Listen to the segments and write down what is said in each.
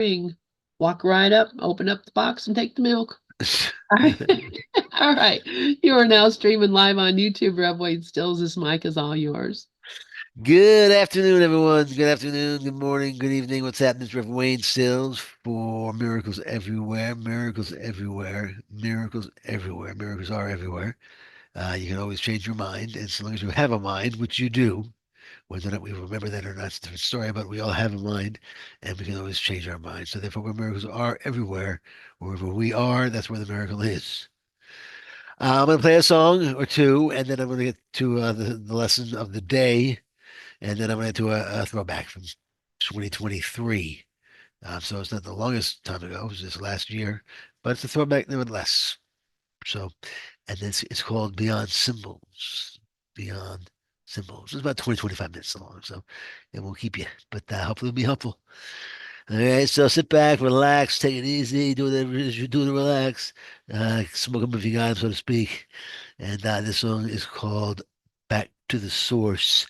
ring. Walk right up, open up the box, and take the milk. All right. All right. You are now streaming live on YouTube. Rev Wade Stills. This mic is all yours. Good afternoon, everyone. Good afternoon, good morning, good evening. What's happening? It's Reverend Wayne Stills for Miracles Everywhere. Miracles everywhere. Miracles everywhere. Miracles are everywhere. You can always change your mind, and so long as you have a mind, which you do, whether or not we remember that or not, it's a different story, but we all have a mind, and we can always change our mind. So therefore, where miracles are everywhere, wherever we are, that's where the miracle is. I'm going to play a song or two, and then I'm going to get to the lesson of the day. And then I'm going to do a throwback from 2023. So it's not the longest time ago, it was just last year, but it's a throwback nevertheless. So, and it's called Beyond Symbols. Beyond Symbols. It's about 20, 25 minutes long, so it won't keep you, but hopefully it'll be helpful. All right, so sit back, relax, take it easy, do whatever it is you do to relax, smoke them if you got them, so to speak. And this song is called Back to the Source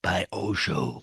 by Osho.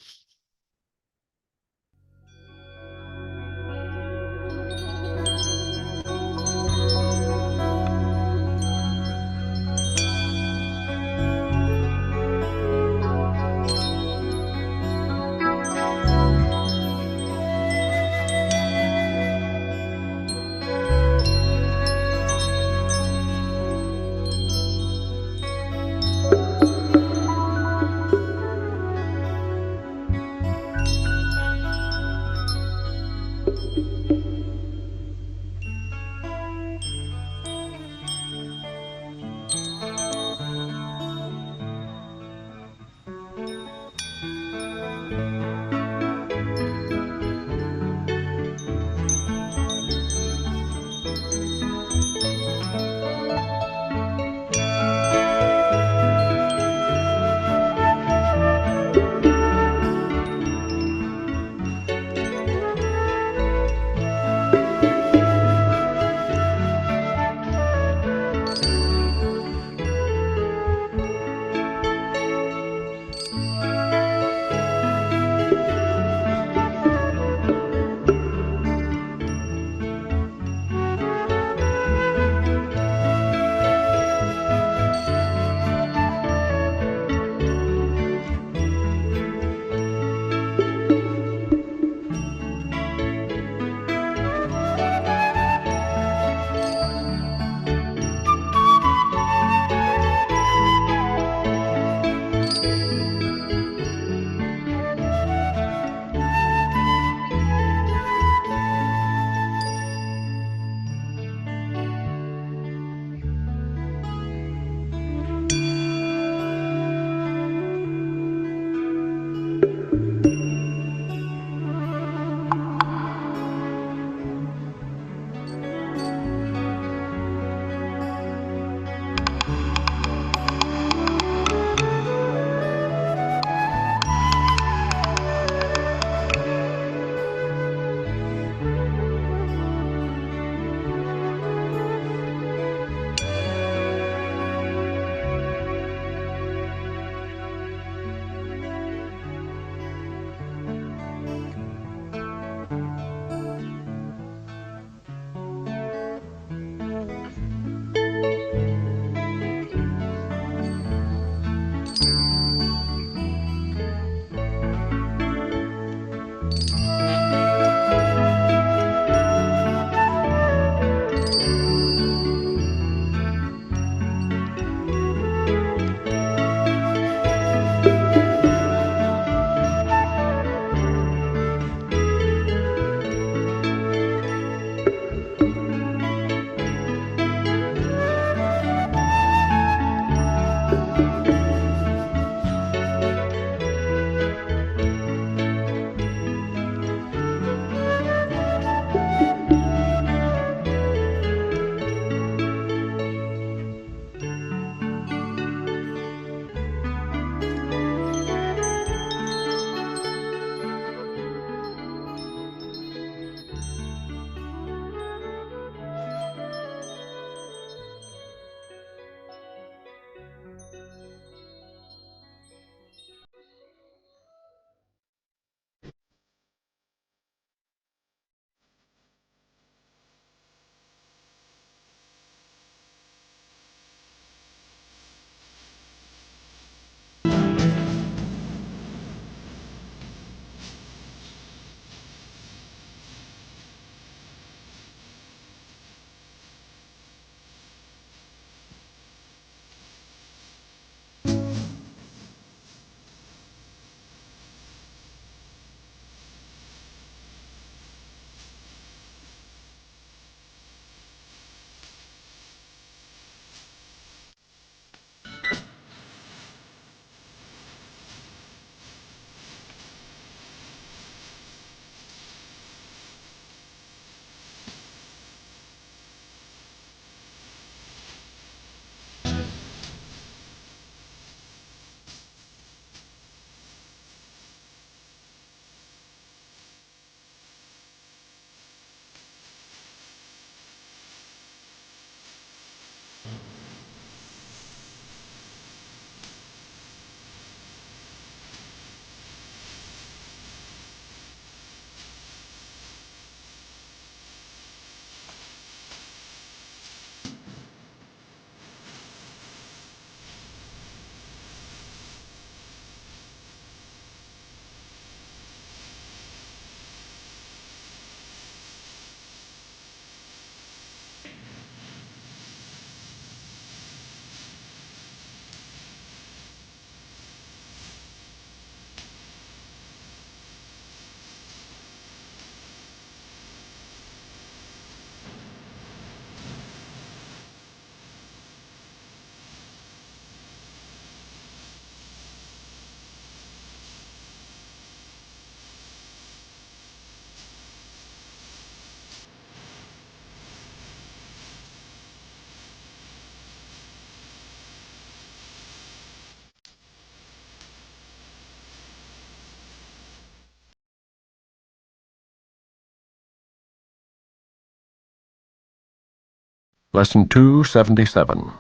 Lesson 277.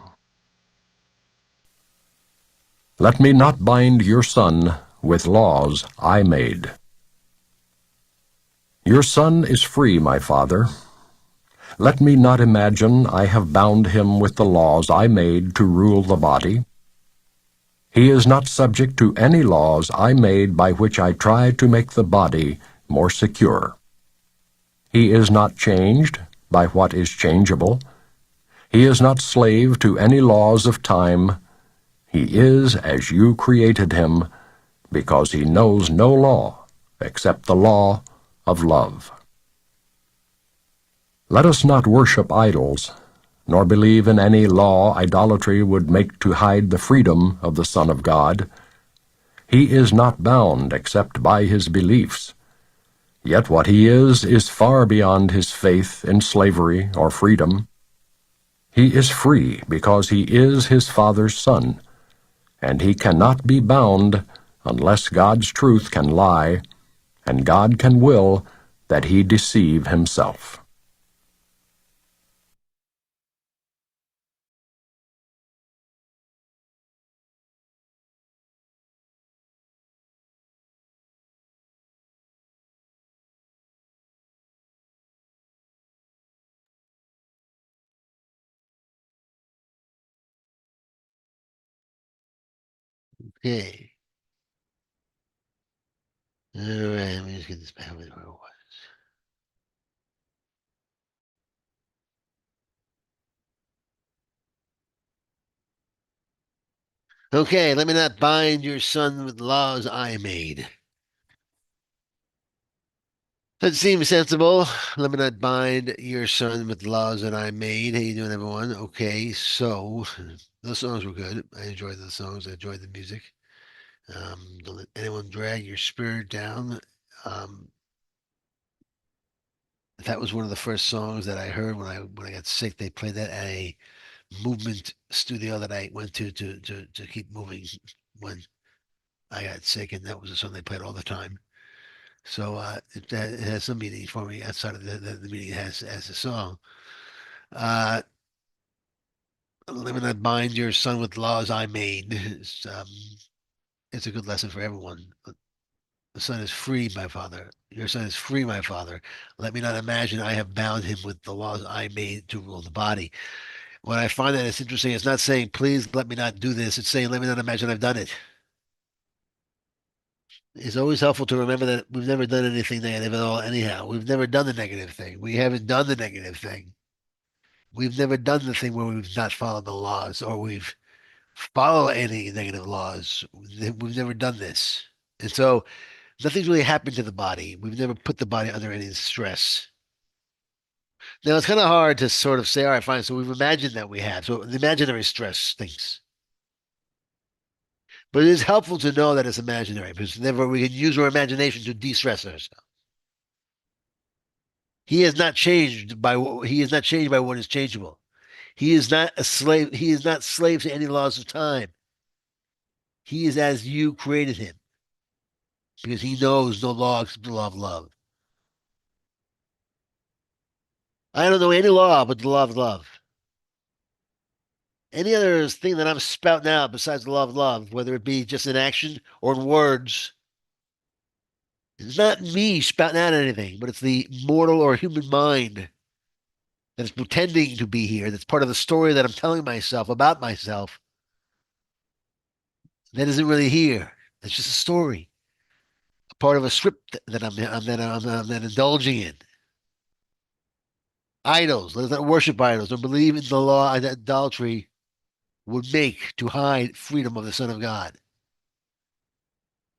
Let me not bind your son with laws I made. Your son is free, my father. Let me not imagine I have bound him with the laws I made to rule the body. He is not subject to any laws I made by which I try to make the body more secure. He is not changed by what is changeable. He is not slave to any laws of time. He is as you created him, because he knows no law except the law of love. Let us not worship idols, nor believe in any law idolatry would make to hide the freedom of the Son of God. He is not bound except by his beliefs. Yet what he is far beyond his faith in slavery or freedom. He is free because he is his Father's Son, and he cannot be bound unless God's truth can lie, and God can will that he deceive himself. Okay. All right, let me just get this back where it was. Okay, let me not bind your son with laws I made. That seems sensible. Let me not bind your son with laws that I made. How you doing, everyone? Okay, so those songs were good. I enjoyed the songs. I enjoyed the music. Don't let anyone drag your spirit down. Um, that was one of the first songs that I heard when I got sick. They played that at a movement studio that I went to keep moving when I got sick, and that was a song they played all the time. So it has some meaning for me outside of the meaning it has as a song. Uh, Let me not bind your son with laws I made. It's a good lesson for everyone. The son is free, my father. Your son is free, my father. Let me not imagine I have bound him with the laws I made to rule the body. When I find that it's interesting, it's not saying, please let me not do this. It's saying, let me not imagine I've done it. It's always helpful to remember that we've never done anything negative at all, anyhow. We've never done the negative thing. We haven't done the negative thing. We've never done the thing where we've not followed the laws or we've followed any negative laws. We've never done this. And so nothing's really happened to the body. We've never put the body under any stress. Now it's kind of hard to sort of say, all right, fine. So we've imagined that we have. So the imaginary stress things. But it is helpful to know that it's imaginary because never we can use our imagination to de-stress ourselves. He is not changed by what is changeable. He is not a slave. He is not slave to any laws of time. He is as you created him because he knows no law except the law of love. I don't know any law but the law of love. Any other thing that I'm spouting out besides the law of love, whether it be just in action or in words, it's not me spouting out anything, but it's the mortal or human mind that is pretending to be here. That's part of the story that I'm telling myself about myself that isn't really here. It's just a story, a part of a script that I'm indulging in. Idols. Let us not worship idols or believe in the law that idolatry would make to hide freedom of the Son of God.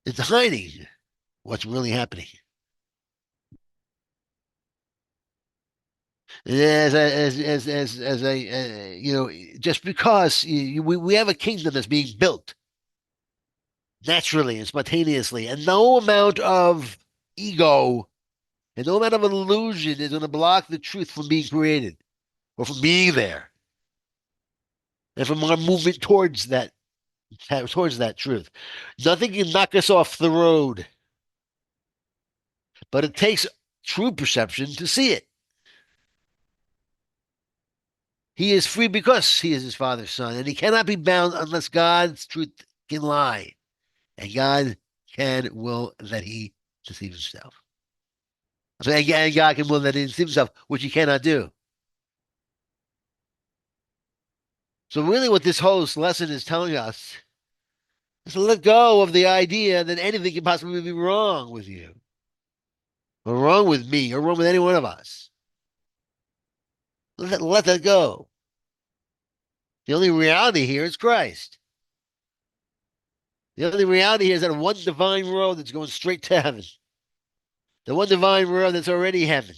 It's hiding what's really happening. As a just because we have a kingdom that's being built naturally and spontaneously, and no amount of ego and no amount of illusion is going to block the truth from being created or from being there and from our movement towards that truth. Nothing can knock us off the road, but it takes true perception to see it. He is free because he is his Father's son, and he cannot be bound unless God's truth can lie, and God can will that he deceive himself. And God can will that he deceive himself, which he cannot do. So really what this whole lesson is telling us is to let go of the idea that anything can possibly be wrong with you, or wrong with me, or wrong with any one of us. Let that go. The only reality here is Christ. The only reality here is that one divine road that's going straight to heaven. The one divine road that's already heaven.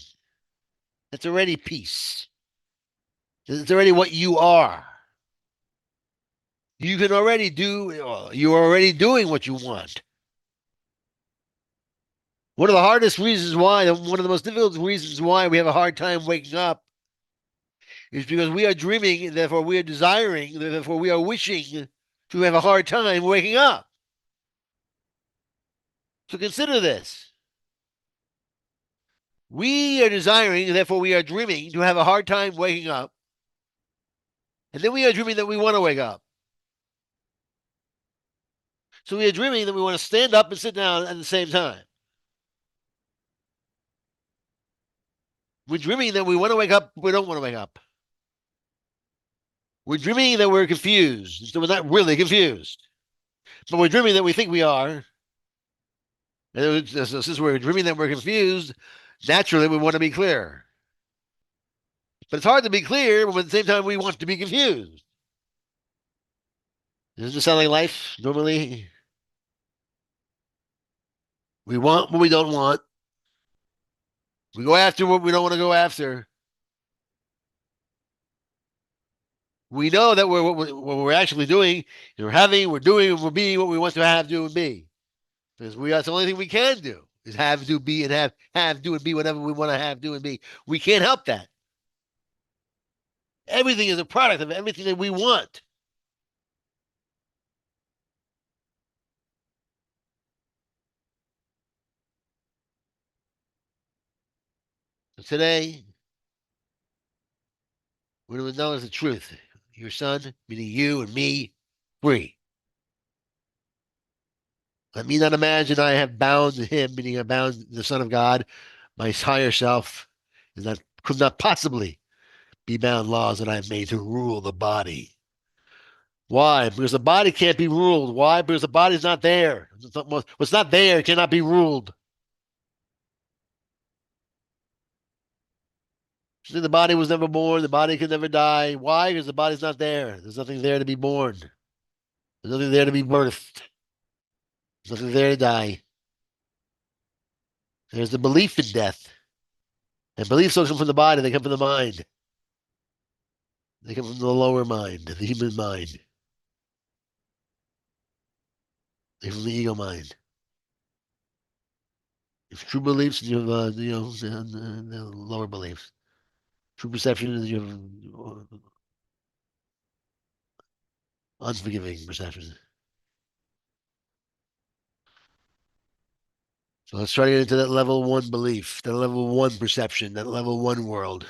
That's already peace. It's already what you are. You can already do, you're already doing what you want. One of the hardest reasons why, one of the most difficult reasons why we have a hard time waking up is because we are dreaming, therefore we are desiring, therefore we are wishing to have a hard time waking up. So consider this. We are desiring, therefore we are dreaming to have a hard time waking up. And then we are dreaming that we want to wake up. So we are dreaming that we want to stand up and sit down at the same time. We're dreaming that we want to wake up, but we don't want to wake up. We're dreaming that we're confused, so we're not really confused. But we're dreaming that we think we are. And since we're dreaming that we're confused, naturally we want to be clear. But it's hard to be clear when at the same time we want to be confused. Doesn't it sound like life normally? We want what we don't want. We go after what we don't want to go after. We know that what we're actually doing, we're doing, and we're being what we want to have, do, and be. Because that's the only thing we can do is have, do, be, and have, do, and be whatever we want to have, do, and be. We can't help that. Everything is a product of everything that we want. So today, we're going to know the truth. Your son, meaning you and me, free. Let me not imagine I have bound him, meaning I bound the Son of God, my higher self, is that could not possibly be bound laws that I have made to rule the body. Why? Because the body can't be ruled. Why? Because the body's not there. What's not there cannot be ruled. So the body was never born. The body can never die. Why? Because the body's not there. There's nothing there to be born. There's nothing there to be birthed. There's nothing there to die. There's the belief in death. And beliefs don't come from the body. They come from the mind. They come from the lower mind, the human mind. They're from the ego mind. If true beliefs, you have, the lower beliefs. True perception is you have unforgiving perception. So let's try to get into that level one belief, that level one perception, that level one world.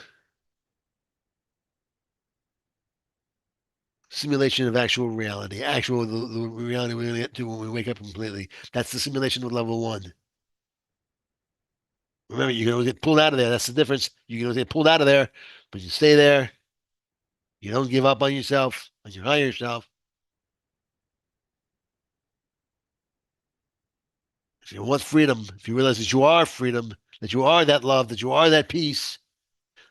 Simulation of actual reality, the reality we're going to get to when we wake up completely. That's the simulation of level one. Remember, you're going to get pulled out of there. That's the difference. You're going to get pulled out of there, but you stay there. You don't give up on yourself, on your higher self. If you want freedom, if you realize that you are freedom, that you are that love, that you are that peace,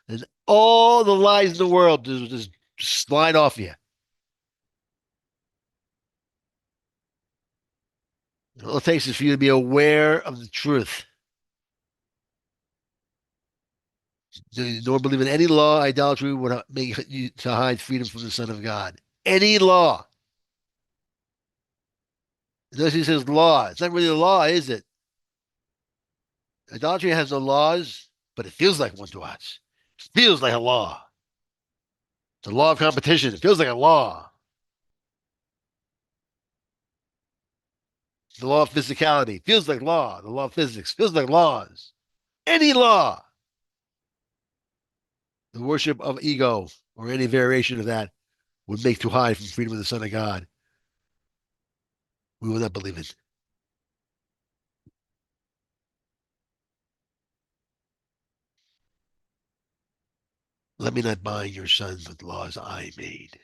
then all the lies in the world just slide off you. All it takes is for you to be aware of the truth. Nor believe in any law, idolatry would make you to hide freedom from the Son of God. Any law. Notice he says law. It's not really a law, is it? Idolatry has no laws, but it feels like one to us. It feels like a law. The law of competition. It feels like a law. The law of physicality feels like law. The law of physics feels like laws. Any law. The worship of ego or any variation of that would make too high from freedom of the Son of God. We will not believe it. Let me not bind your sons with laws I made.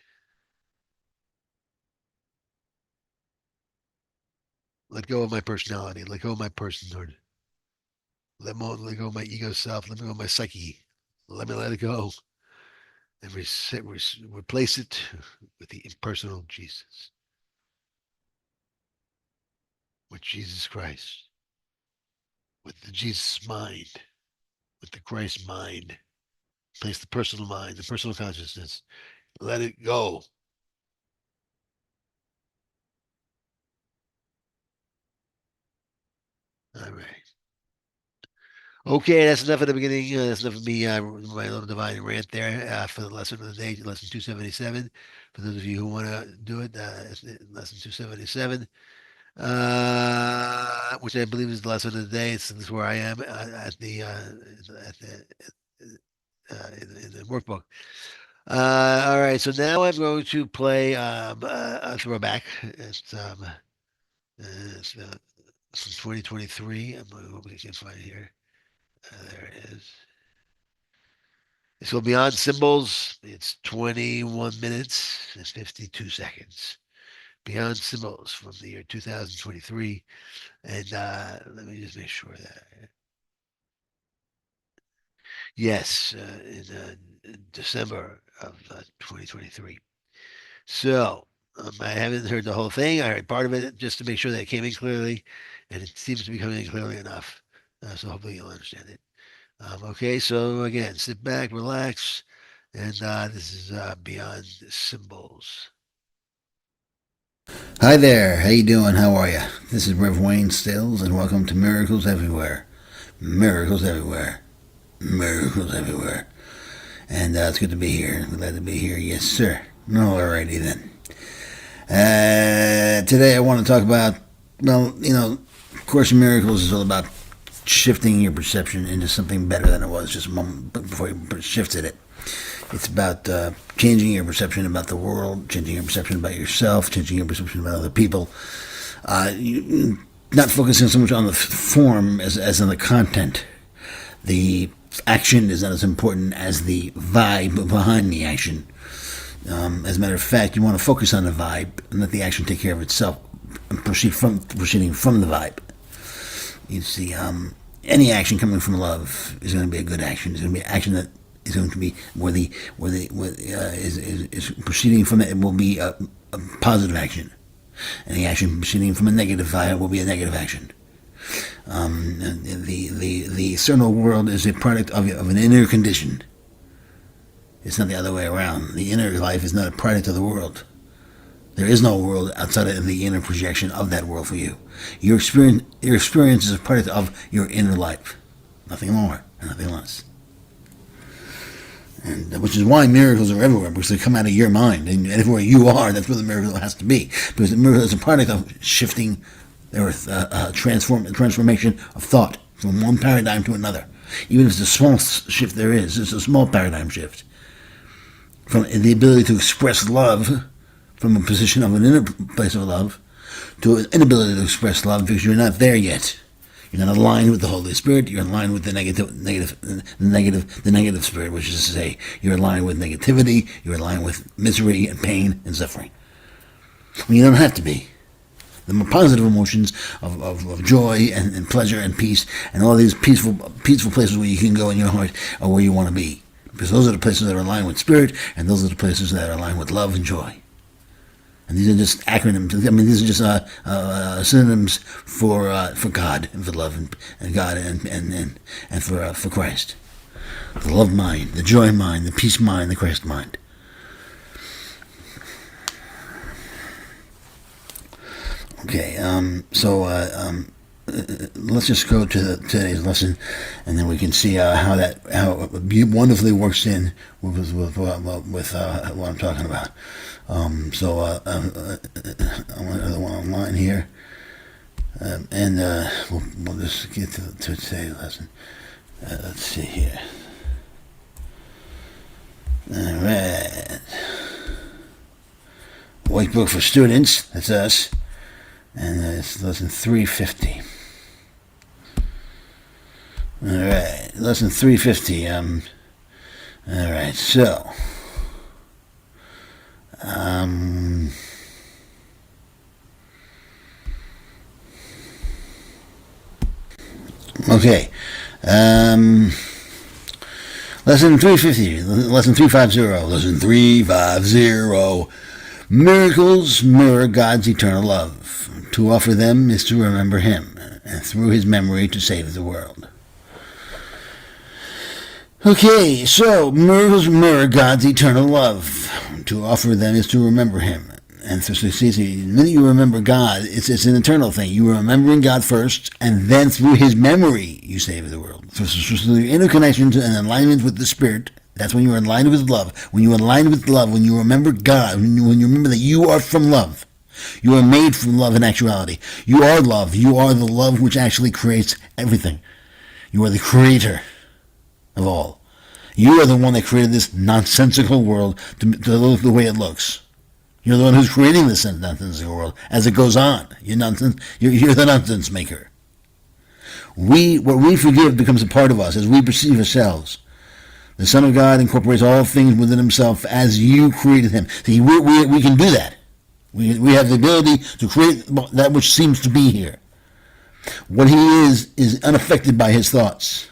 Let go of my personality. Let go of my personhood. Let go of my ego self. Let me go of my psyche. Let it go. And replace it with the impersonal Jesus. With Jesus Christ. With the Jesus mind. With the Christ mind. Place the personal mind, the personal consciousness. Let it go. All right. Okay, that's enough at the beginning. That's enough of me, my little divine rant there for the lesson of the day, lesson 277. For those of you who want to do it, lesson 277, which I believe is the lesson of the day. This is where I am in the workbook. All right, so now I'm going to play a throwback. It's from 2023. I'm going to hope I can find it here. There it is. It's called Beyond Symbols. It's 21 minutes and 52 seconds. Beyond Symbols from the year 2023. And let me just make sure that. Yes, in December of 2023. So I haven't heard the whole thing. I heard part of it just to make sure that it came in clearly. And it seems to be coming in clearly enough. So hopefully you'll understand it. Okay, so again, sit back, relax, and this is Beyond Symbols. Hi there, how you doing? How are you? This is Rev Wayne Stills, and welcome to Miracles Everywhere. Miracles Everywhere. Miracles Everywhere. And it's good to be here. Glad to be here. Yes, sir. Alrighty then. Today I want to talk about, well, Course in Miracles is all about shifting your perception into something better than it was just a moment before you shifted it. It's about changing your perception about the world, changing your perception about yourself, changing your perception about other people. Not focusing so much on the form as on the content. The action is not as important as the vibe behind the action. As a matter of fact, you want to focus on the vibe and let the action take care of itself and proceeding from the vibe. You see, any action coming from love is going to be a good action. It's going to be action that is going to be is proceeding from it will be a positive action. Any action proceeding from a negative vibe will be a negative action. The external world is a product of an inner condition. It's not the other way around. The inner life is not a product of the world. There is no world outside of the inner projection of that world for you. Your experience is a product of your inner life. Nothing more and nothing less. And which is why miracles are everywhere, because they come out of your mind. And everywhere you are, that's where the miracle has to be. Because the miracle is a product of shifting transformation of thought from one paradigm to another. Even if it's a small shift there is, it's a small paradigm shift. From the ability to express love from a position of an inner place of love to an inability to express love because you're not there yet. You're not aligned with the Holy Spirit. You're aligned with the negative spirit, which is to say, you're aligned with negativity. You're aligned with misery and pain and suffering. When you don't have to be. The more positive emotions of joy and pleasure and peace and all these peaceful places where you can go in your heart are where you want to be. Because those are the places that are aligned with spirit, and those are the places that are aligned with love and joy. And these are just acronyms. I mean, these are just synonyms for God and for love and God and for Christ. The love mind, the joy mind, the peace mind, the Christ mind. Okay, let's just go to today's lesson, and then we can see how it wonderfully works in with what I'm talking about. I want another one online here, and we'll just get to today's lesson. Let's see here. workbook for students. That's us. And it's lesson 350. All right, lesson 350. All right, so. Okay. Lesson 350. Lesson 350. Lesson 350. Miracles mirror God's eternal love. To offer them is to remember Him, and through His memory to save the world. Okay, so miracles mirror God's eternal love. To offer them is to remember Him. And so, the minute you remember God, it's an eternal thing. You are remembering God first, and then through His memory, you save the world. So the interconnection and alignment with the Spirit, that's when you're aligned with love. When you align with love, when you remember God, when you remember that you are from love. You are made from love in actuality. You are love. You are the love which actually creates everything. You are the creator of all. You are the one that created this nonsensical world to look the way it looks. You're the one who's creating this nonsensical world as it goes on. You're the nonsense maker. What we forgive becomes a part of us as we perceive ourselves. The Son of God incorporates all things within Himself as you created Him. See, we can do that. We have the ability to create that which seems to be here. What He is unaffected by His thoughts.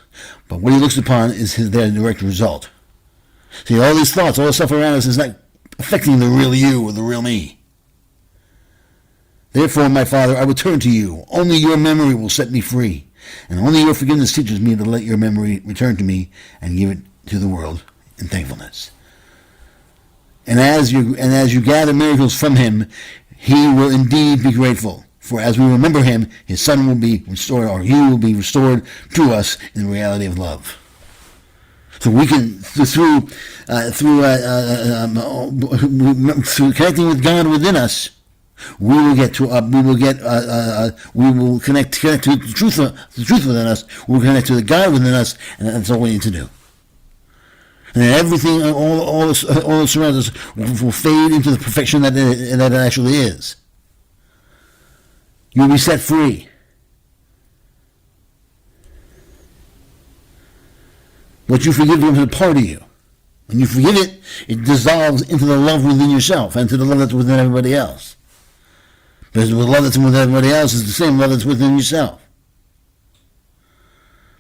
But what He looks upon is their direct result. See, all these thoughts, all the stuff around us is not affecting the real you or the real me. Therefore, my Father, I will turn to you. Only your memory will set me free. And only your forgiveness teaches me to let your memory return to me and give it to the world in thankfulness. And as you gather miracles from Him, He will indeed be grateful. For as we remember Him, His Son will be restored, or He will be restored to us in the reality of love. So we can, through connecting with God within us, we will connect to the truth within us. We'll connect to the God within us, and that's all we need to do. And then everything, all that surrounds us, will fade into the perfection that it actually is. You will be set free. What you forgive becomes a part of you. When you forgive it, it dissolves into the love within yourself and to the love that's within everybody else. Because the love that's within everybody else is the same love that's within yourself.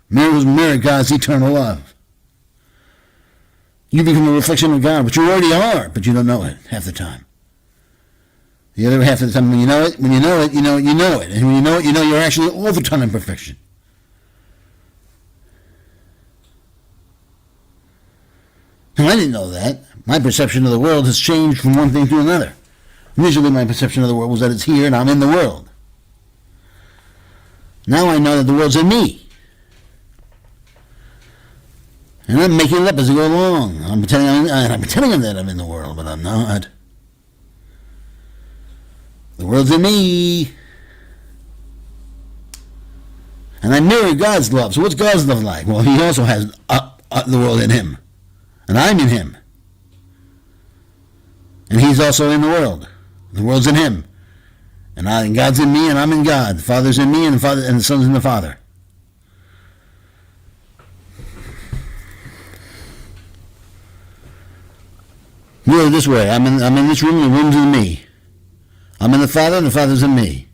Miracles mirror God's eternal love. You become a reflection of God, which you already are, but you don't know it half the time. The other half of the time, when you know it, you know it. And when you know it, you're actually all the time in perfection. And I didn't know that. My perception of the world has changed from one thing to another. Initially, my perception of the world was that it's here and I'm in the world. Now I know that the world's in me. And I'm making it up as I go along. I'm pretending that I'm in the world, but I'm not. The world's in me. And I mirror God's love. So what's God's love like? Well, He also has the world in Him. And I'm in Him. And He's also in the world. The world's in Him. And God's in me and I'm in God. The Father's in me and the Son's in the Father. Really this way. I'm in this room and the room's in me. I'm in the Father and the Father's in me.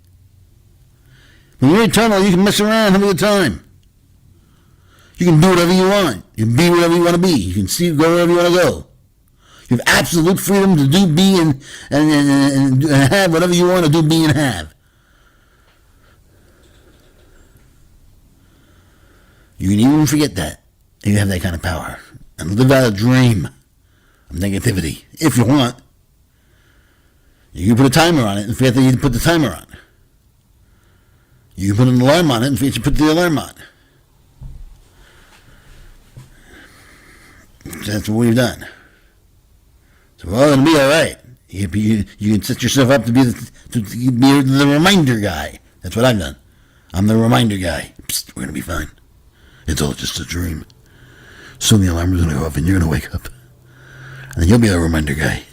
When you're eternal, you can mess around, have a good time. You can do whatever you want. You can be whatever you want to be. You can go wherever you want to go. You have absolute freedom to do, be, and have whatever you want to do, be, and have. You can even forget that. You have that kind of power. And live out a dream of negativity, if you want. You can put a timer on it and forget that you put the timer on. You can put an alarm on it and forget you put the alarm on. That's what we've done. So we're all going to be all right. You can set yourself up to be the reminder guy. That's what I've done. I'm the reminder guy. Psst, we're going to be fine. It's all just a dream. Soon the alarm is going to go off and you're going to wake up. And then you'll be the reminder guy.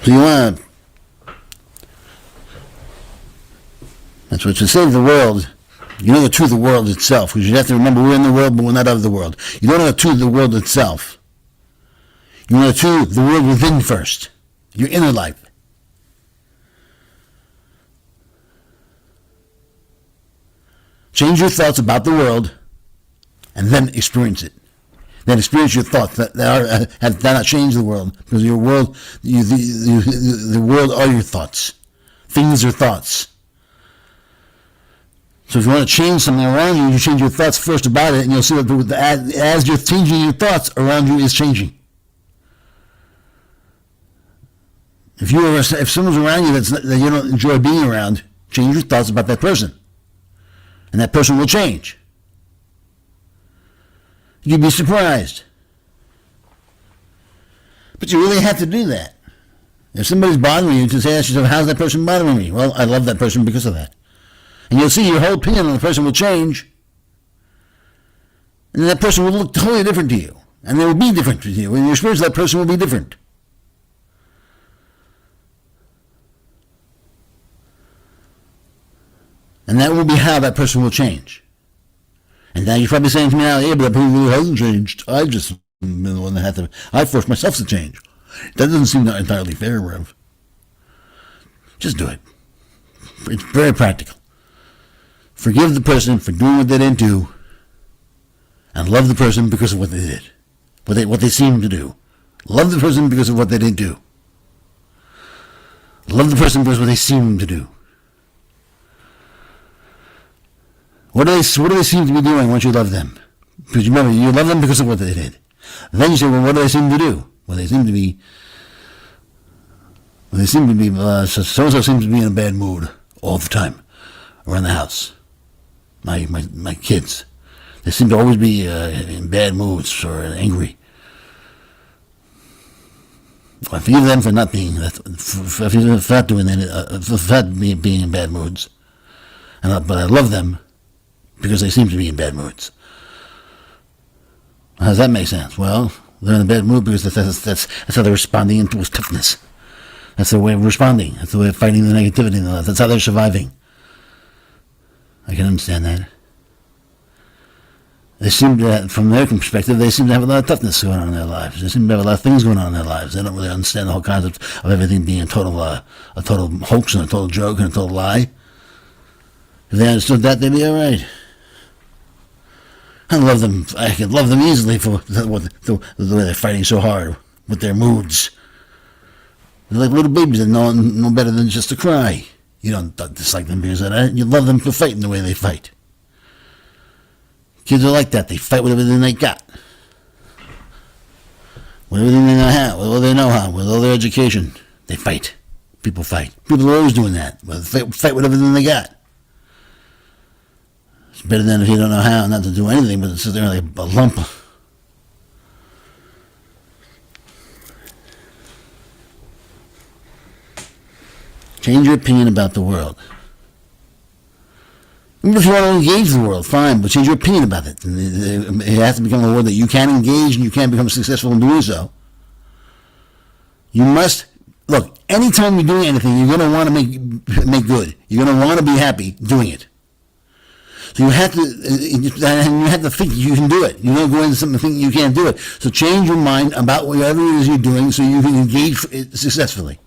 So you want to, that's what you say to the world. You know the truth of the world itself, because you have to remember we're in the world, but we're not of the world. You don't know the truth of the world itself. You know the truth of the world within first, your inner life. Change your thoughts about the world, and then experience it. Then experience your thoughts that have not changed the world, because your world, the world are your thoughts. Things are thoughts. So if you want to change something around you, you change your thoughts first about it, and you'll see that as you're changing your thoughts, around you is changing. If someone's around you that you don't enjoy being around, change your thoughts about that person, and that person will change. You'd be surprised. But you really have to do that. If somebody's bothering you, just ask yourself, how's that person bothering me? Well, I love that person because of that. And you'll see your whole opinion on the person will change. And that person will look totally different to you. And they will be different to you. And your experience of that person will be different. And that will be how that person will change. And now you're probably saying to me now, yeah, but that person really hasn't changed. I just been the one that I forced myself to change. That doesn't seem entirely fair, Rev. Just do it. It's very practical. Forgive the person for doing what they didn't do, and love the person because of what they did, what they seemed to do. Love the person because of what they didn't do. Love the person because of what they seemed to do. What do they seem to be doing once you love them? Because remember, you love them because of what they did. Then you say, well, what do they seem to do? Well, they seem to be, so-and-so seems to be in a bad mood all the time around the house. My kids, they seem to always be in bad moods or angry. I forgive them for not being for not doing that, for not being in bad moods, but I love them because they seem to be in bad moods. How does that make sense? Well, they're in a bad mood because that's how they're responding into toughness. That's their way of responding. That's the way of fighting the negativity in their life. That's how they're surviving. I can understand that. They seem to, from their perspective, they seem to have a lot of toughness going on in their lives. They seem to have a lot of things going on in their lives. They don't really understand the whole concept of everything being a total hoax and a total joke and a total lie. If they understood that, they'd be all right. I love them. I can love them easily for the way they're fighting so hard with their moods. They're like little babies that know no better than just to cry. You don't dislike them because of that. You love them for fighting the way they fight. Kids are like that. They fight with everything they got. With everything they know how. With all they know how. With all their education. They fight. People fight. People are always doing that. Fight with everything they got. It's better than if you don't know how not to do anything, but to sit there like a lump. Change your opinion about the world. Even if you want to engage the world, fine, but change your opinion about it. It has to become a world that you can engage and you can become successful in doing so. You must, look, anytime you're doing anything, you're going to want to make good. You're going to want to be happy doing it. So you have to think you can do it. You don't go into something thinking you can't do it. So change your mind about whatever it is you're doing so you can engage successfully.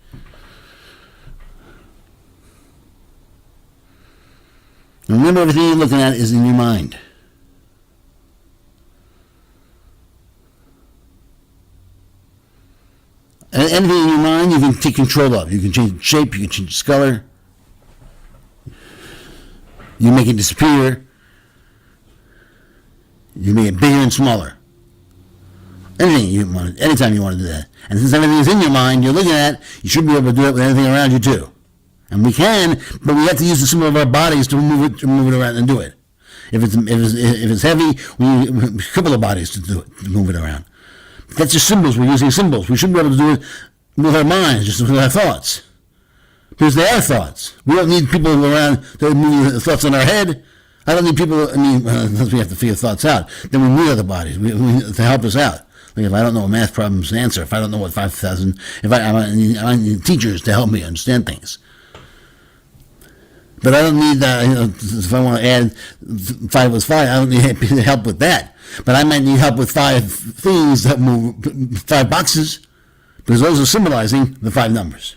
Remember, everything you're looking at is in your mind. And anything in your mind you can take control of. You can change its shape, you can change its color. You make it disappear. You make it bigger and smaller. Anything you want, anytime you want to do that. And since everything is in your mind, you're looking at, you should be able to do it with anything around you too. And we can, but we have to use the symbol of our bodies to move it around and do it. If it's heavy, we need a couple of bodies to do it, to move it around. But that's just symbols. We're using symbols. We should be able to do it with our minds, just with our thoughts. Because they are thoughts. We don't need people around to move the thoughts in our head. I don't need people, unless we have to figure thoughts out. Then we need other bodies to help us out. Like if I don't know a math problem's answer, if I don't know what 5,000, I need teachers to help me understand things. But I don't need, if I want to add 5 plus 5, I don't need help with that. But I might need help with 5 things that move 5 boxes, because those are symbolizing the 5 numbers.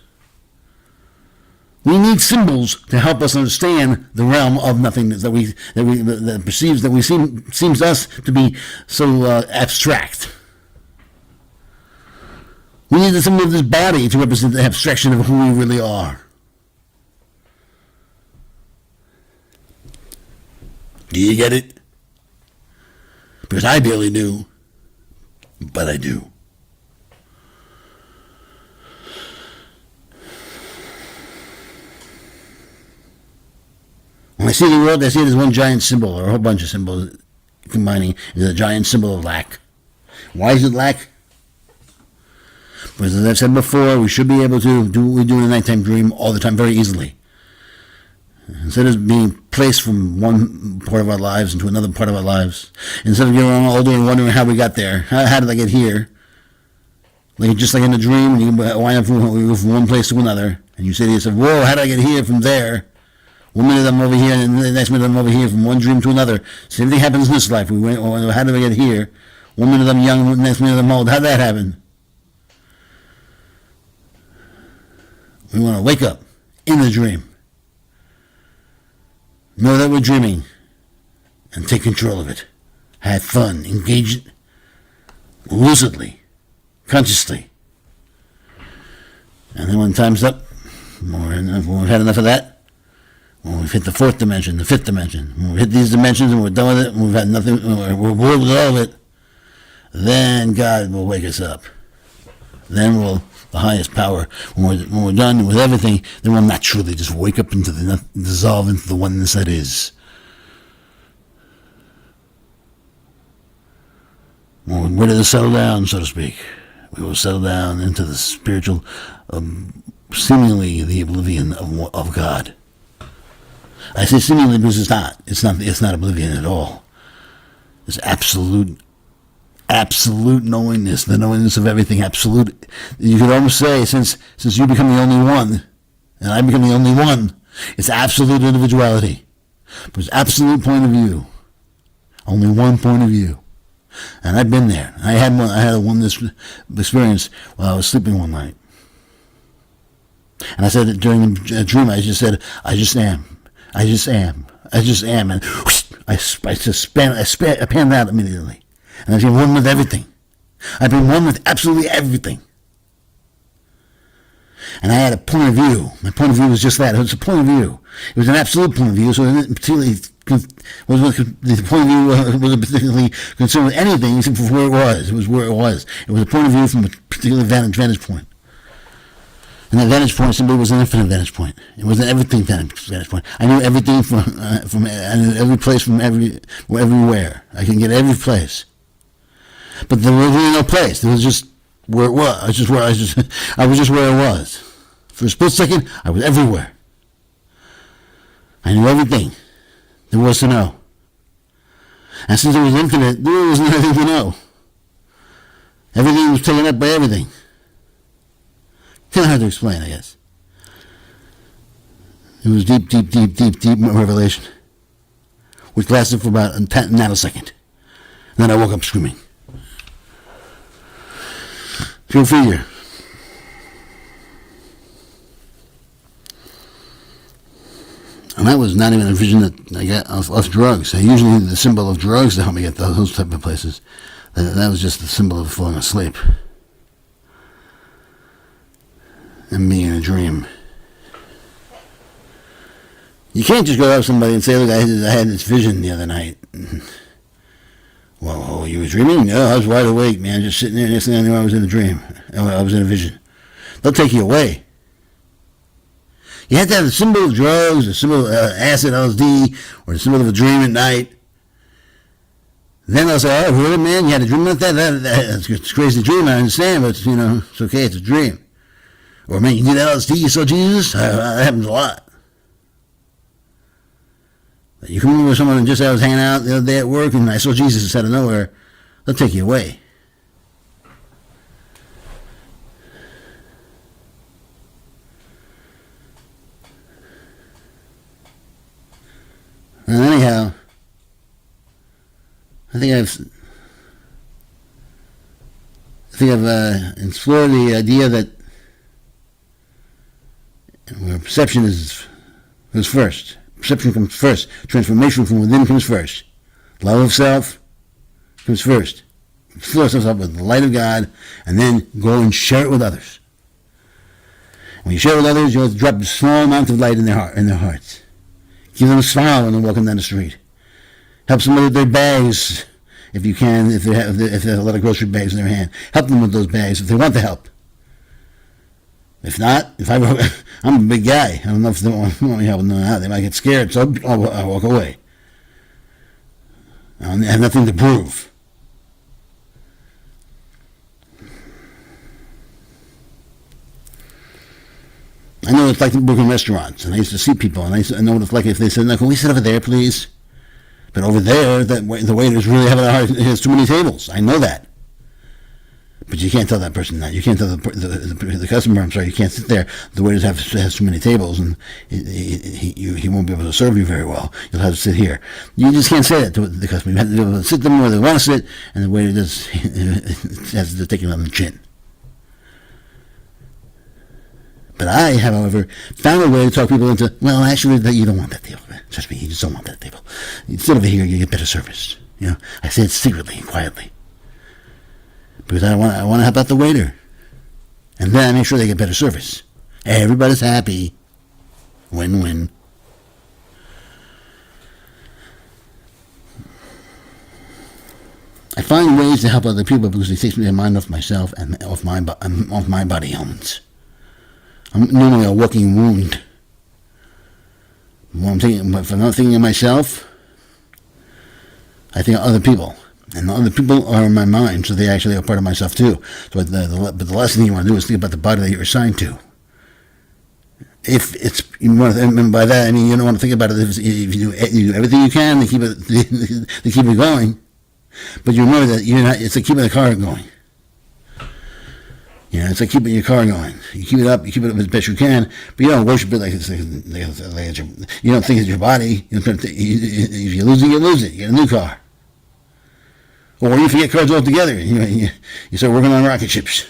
We need symbols to help us understand the realm of nothingness that perceives that we seems to us to be so abstract. We need the symbol of this body to represent the abstraction of who we really are. Do you get it? Because I barely do, but I do. When I see the world, I see it as one giant symbol, or a whole bunch of symbols combining into a giant symbol of lack. Why is it lack? Because as I've said before, we should be able to do what we do in a nighttime dream all the time very easily. Instead of being placed from one part of our lives into another part of our lives, instead of getting older and wondering how we got there, how did I get here? Just like in a dream, you wind up from one place to another, and you say to yourself, whoa, how did I get here from there? 1 minute I'm over here, and the next minute I'm over here, from one dream to another. Same thing happens in this life. We went, how did I get here? 1 minute I'm young, the next minute I'm old. How did that happen? We want to wake up in the dream. Know that we're dreaming and take control of it. Have fun, engage it lucidly, consciously. And then when time's up, when we've had enough of that, when we've hit the 4th dimension, the 5th dimension, when we've hit these dimensions and we're done with it, and we've had nothing, we're bored with all of it, then God will wake us up. Then the highest power, when we're done with everything, then we'll naturally just wake up dissolve into the oneness that is. When we're ready to settle down, so to speak, we will settle down into the spiritual, seemingly the oblivion of God. I say seemingly because it's not. It's not oblivion at all. It's absolute knowingness, the knowingness of everything, absolute. You could almost say, since you become the only one, and I become the only one, it's absolute individuality. But it's absolute point of view. Only one point of view. And I've been there. I had this experience while I was sleeping one night. And I said during the dream, I just said, I just am. I just am. I just am. And whoosh, I panned out immediately. And I've been one with everything. I've been one with absolutely everything. And I had a point of view. My point of view was just that. It was a point of view. It was an absolute point of view, so it didn't particularly, the point of view wasn't particularly concerned with anything except for where it was. It was where it was. It was a point of view from a particular vantage point. And that vantage point simply was an infinite vantage point. It was an everything vantage point. I knew everything I knew every place from everywhere. I can get every place. But there was really no place. There was just where it was. I was just where it was. For a split second, I was everywhere. I knew everything there was to know. And since it was infinite, there wasn't anything to know. Everything was taken up by everything. Kind of hard to explain, I guess. It was deep revelation, which lasted for about a nanosecond. And then I woke up screaming. Go figure. And that was not even a vision that I got off drugs. I usually need the symbol of drugs to help me get those type of places. That was just the symbol of falling asleep. And being in a dream. You can't just go up to somebody and say, look, I had this vision the other night. Well, you were dreaming? No, I was wide awake, man. Just sitting there. Next thing I knew, I was in a dream. I was in a vision. They'll take you away. You have to have the symbol of drugs, the symbol of acid, LSD, or the symbol of a dream at night. Then they'll say, oh, really, man? You had a dream like that? That's a crazy dream, I understand, but, it's okay, it's a dream. Or, man, you did LSD, you saw Jesus? That happens a lot. You come over with someone and just I was hanging out the other day at work and I saw Jesus out of nowhere, they'll take you away. And anyhow, I think I've explored the idea that where perception goes first. Perception comes first. Transformation from within comes first. Love of self comes first. Fill ourselves up with the light of God, and then go and share it with others. When you share it with others, you'll drop a small amount of light in their hearts. Give them a smile when they're walking down the street. Help somebody with their bags, if you can, if they have a lot of grocery bags in their hand. Help them with those bags if they want the help. If not, I'm a big guy. I don't know if they want me help them or not. They might get scared, so I'll walk away. I have nothing to prove. I know it's like to work in restaurants, and I used to see people, and I know what it's like if they said, "No, can we sit over there, please?" But over there, the waiter's really having a hard. He has too many tables. I know that. But you can't tell that person that. You can't tell the customer, I'm sorry, you can't sit there. The waiter has too many tables, and he won't be able to serve you very well. You'll have to sit here. You just can't say that to the customer. You have to be able to sit them where they want to sit, and the waiter has to take it on the chin. But I have, however, found a way to talk people into, well, actually, you don't want that table. Trust me, you just don't want that table. You sit over here, you get better service. You know, I say it secretly and quietly. Because I want to help out the waiter. And then I make sure they get better service. Everybody's happy. Win-win. I find ways to help other people because it takes my mind off myself and off my body elements. I'm normally a walking wound. If I'm not thinking of myself, I think of other people. And the other people are in my mind, so they actually are part of myself too. So, but the last thing you want to do is think about the body that you're assigned to. If it's, and by that I mean you don't want to think about it if you do everything you can to keep it going. But you remember that it's like keeping the car going. You know, it's like keeping your car going. You keep it up as best you can, but you don't worship it like you don't think it's your body. If you lose it, you lose it. You get a new car. Or you forget cars altogether. You start working on rocket ships.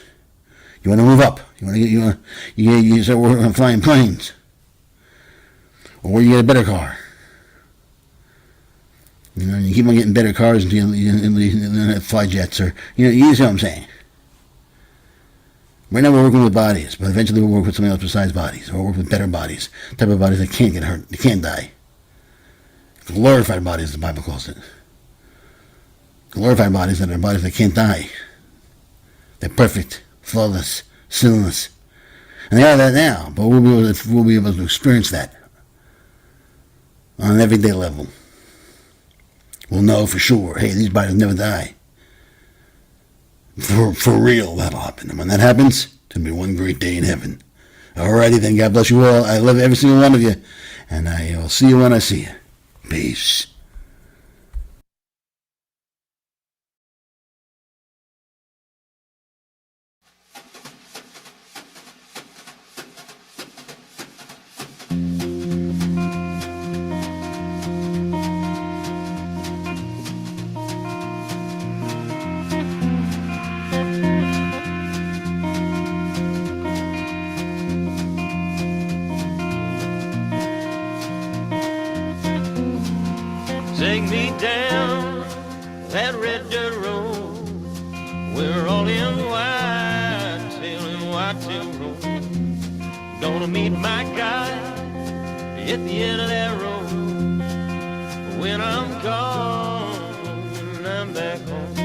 You want to move up. You start working on flying planes. Or you get a better car. You know, you keep on getting better cars until you fly jets, or you see what I'm saying. Right now we're working with bodies, but eventually we'll work with something else besides bodies. Or we'll work with better bodies, type of bodies that can't get hurt, they can't die. Glorified bodies, the Bible calls it. Glorified bodies that are bodies that can't die. They're perfect, flawless, sinless. And they are that now, but we'll be able to experience that on an everyday level. We'll know for sure, hey, these bodies never die. For real, that'll happen. And when that happens, it's going to be one great day in heaven. Alrighty then, God bless you all. I love every single one of you. And I will see you when I see you. Peace. Take me down that red dirt road. We're all in whitetail road. Gonna meet my guy at the end of that road. When I'm gone, when I'm back home.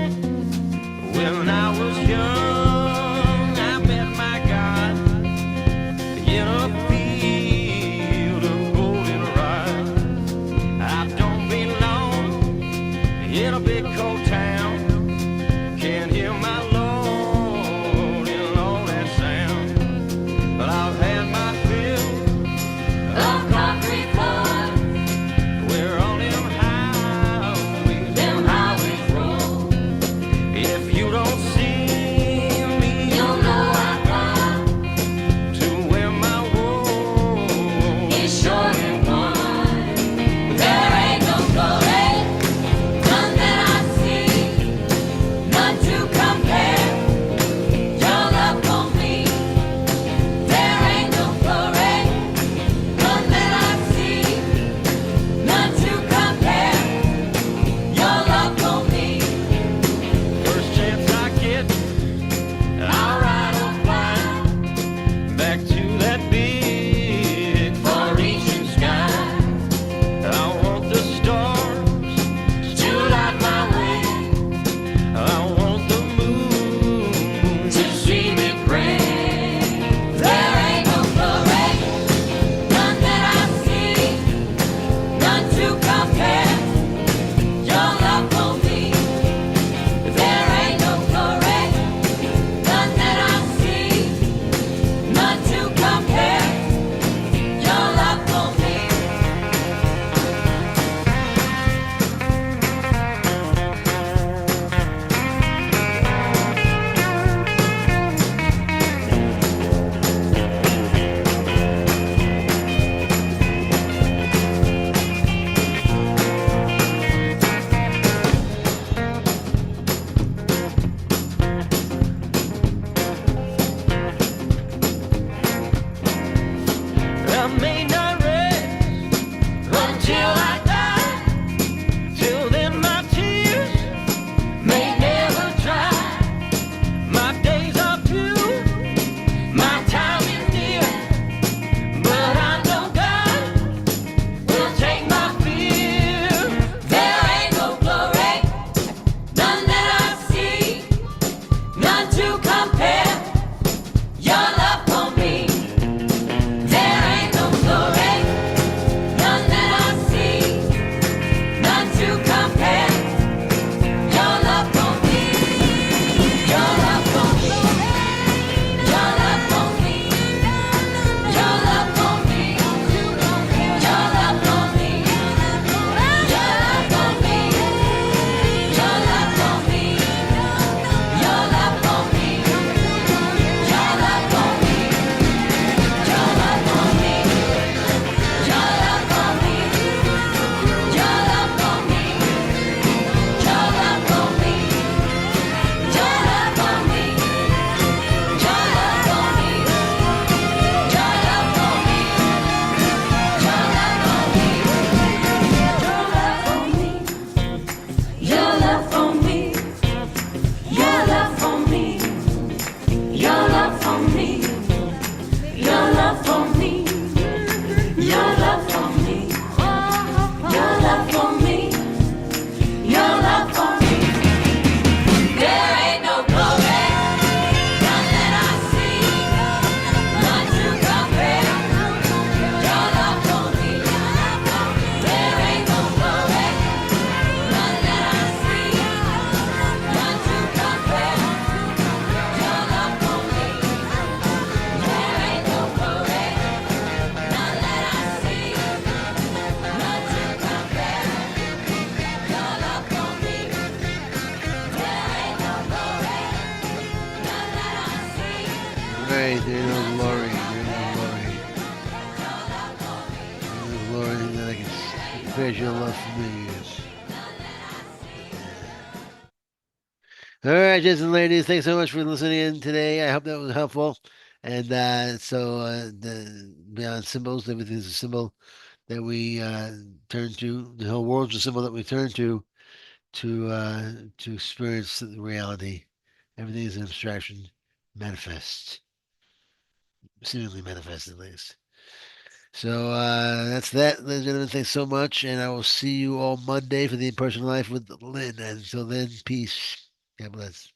When I was young, I met my God in a field of golden rye. I don't belong in a big cold town. Can't hear my Lord in all that sound. But I've had my fill of concrete floors. We're on them highways roll. If you don't see me, you'll know I've got to wear my wool. It's short and one. There ain't no right, there goes Rory. There goes Rory. There goes Rory, that I can express your love for me. All right, gents and ladies, thanks so much for listening in today. I hope that was helpful. And the beyond symbols, everything's a symbol that we turn to. The whole world's a symbol that we turn to experience the reality. Everything is an abstraction, manifest, seemingly manifest at least. So that's that, ladies and gentlemen. Thanks so much, and I will see you all Monday for the In-Person Life with Lynn. And until then, peace. God bless.